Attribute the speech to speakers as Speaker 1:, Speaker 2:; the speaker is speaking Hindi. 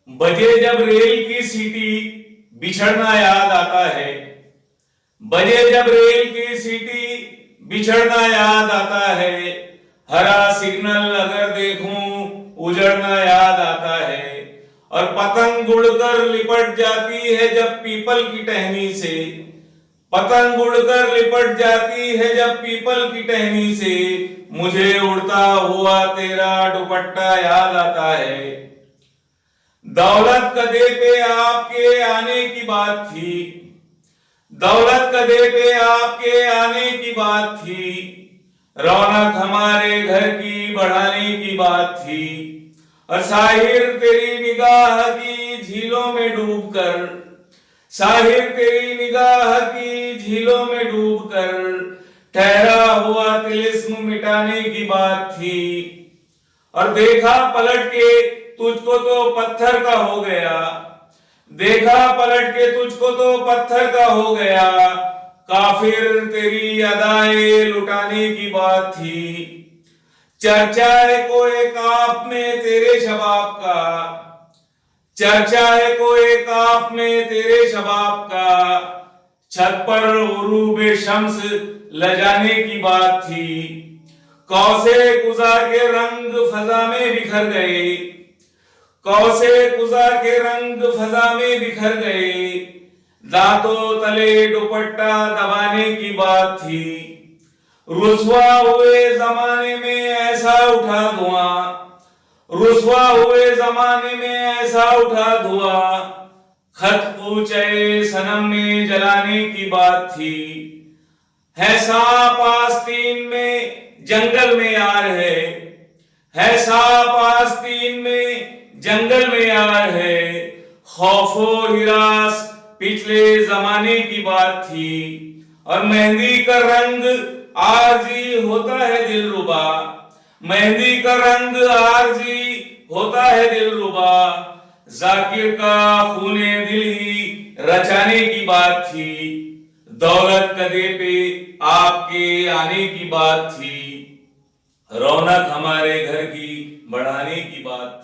Speaker 1: बजे जब रेल की सीटी बिछड़ना याद आता है। बजे जब रेल की सीटी बिछड़ना याद आता है। हरा सिग्नल अगर देखूं उजड़ना याद आता है। और पतंग उड़कर लिपट जाती है जब पीपल की टहनी से। पतंग उड़कर लिपट जाती है जब पीपल की टहनी से। मुझे उड़ता हुआ तेरा दुपट्टा याद आता है। दौलत कदे पे आपके आने की बात थी। दौलत कदे पे आपके आने की बात थी। रौनक हमारे घर की बढ़ाने की बात थी। और साहिर तेरी निगाह की झीलों में डूबकर, साहिर तेरी निगाह की झीलों में डूबकर ठहरा हुआ तिलिस्म मिटाने की बात थी। और देखा पलट के तुझको तो पत्थर का हो गया। देखा पलट के तुझको तो पत्थर का हो गया। काफिर तेरी अदाएं लुटाने की बात थी। चर्चा है कोई काफ में तेरे शबाब का। चर्चा है कोई काफ में तेरे शबाब का। छत पर उरूबे शम्स लजाने की बात थी। कौसे कुजा के रंग फजा में बिखर गए। कौसे कुजा के रंग फजा में बिखर गए। दांतों तले दुपट्टा दबाने की बात थी। रुसवा हुए जमाने में ऐसा उठा धुआं। रुसवा हुए जमाने में ऐसा उठा धुआं। खत पूछे सनम में जलाने की बात थी। है सांप आस्तीन में जंगल में यार है सांप आस्तीन में जंगल में यार है। खौफो हिरास पिछले जमाने की बात थी। और मेहंदी का रंग आरजी होता है दिलरुबा। मेहंदी का रंग आरजी होता है दिलरुबा। जाकिर का खूने दिल ही रचाने की बात थी। दौलत कदे पे आपके आने की बात थी। रौनक हमारे घर की बढ़ाने की बात थी।